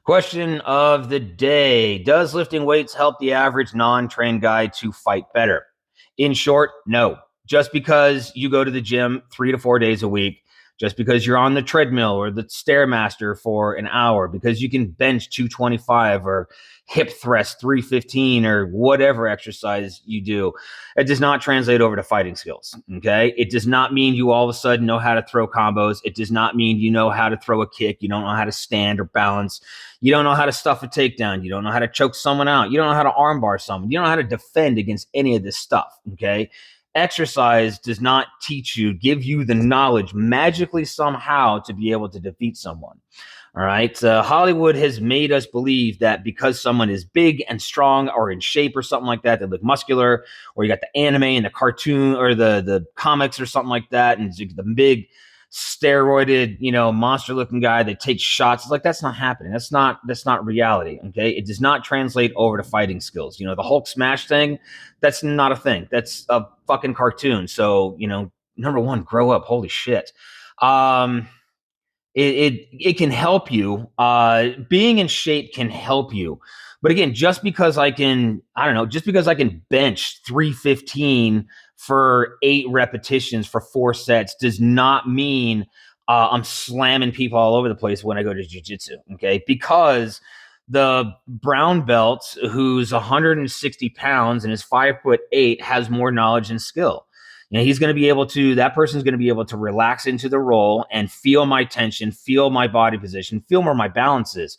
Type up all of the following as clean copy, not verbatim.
Question of the day. Does lifting weights help the average non-trained guy to fight better? In short, no. Just because you go to the gym 3 to 4 days a week, just because you're on the treadmill or the Stairmaster for an hour, because you can bench 225 or hip thrust 315 or whatever exercise you do, it does not translate over to fighting skills. Okay. It does not mean you all of a sudden know how to throw combos. It does not mean you know how to throw a kick. You don't know how to stand or balance. You don't know how to stuff a takedown. You don't know how to choke someone out. You don't know how to armbar someone. You don't know how to defend against any of this stuff. Okay. Exercise does not teach you, give you the knowledge magically somehow to be able to defeat someone. All right. Hollywood has made us believe that because someone is big and strong or in shape or something like that, they look muscular, or you got the anime and the cartoon or the comics or something like that, and the big steroided, monster looking guy that takes shots. It's like, that's not happening. That's not reality. Okay. It does not translate over to fighting skills. The Hulk smash thing, that's not a thing. That's a fucking cartoon. So, number one, grow up. Holy shit. It can help you. Being in shape can help you. But again, just because I can bench 315 for 8 repetitions for 4 sets does not mean I'm slamming people all over the place when I go to jiu-jitsu. Okay. Because the brown belt who's 160 pounds and is 5'8" has more knowledge and skill. He's going to be able to, that person's going to be able to relax into the role and feel my tension, feel my body position, feel where my balance is.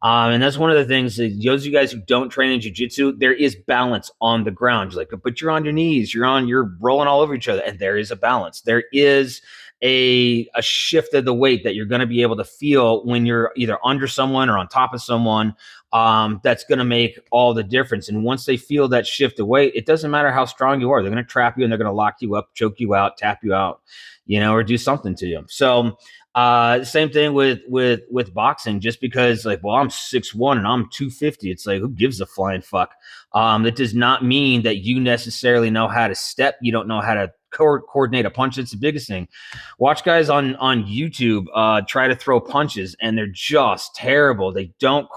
And that's one of the things that those of you guys who don't train in jiu-jitsu, there is balance on the ground. You're like, but you're on your knees, you're rolling all over each other. And there is a balance. There is a shift of the weight that you're going to be able to feel when you're either under someone or on top of someone. That's going to make all the difference. And once they feel that shift of weight, it doesn't matter how strong you are. They're going to trap you and they're going to lock you up, choke you out, tap you out, or do something to you. So same thing with boxing. Just because I'm 6'1" and I'm 250, it's like, who gives a flying fuck? That does not mean that you necessarily know how to step. You don't know how to coordinate a punch. It's the biggest thing. Watch guys on YouTube try to throw punches and they're just terrible. They don't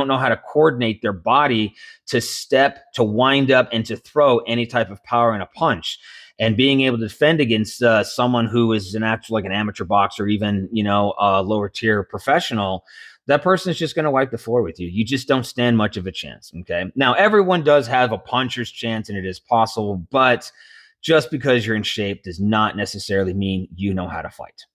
know how to coordinate their body to step, to wind up, and to throw any type of power in a punch. And being able to defend against someone who is an amateur boxer, or even a lower tier professional, that person is just going to wipe the floor with you. You just don't stand much of a chance. Okay. Now everyone does have a puncher's chance, and it is possible, but just because you're in shape does not necessarily mean you know how to fight.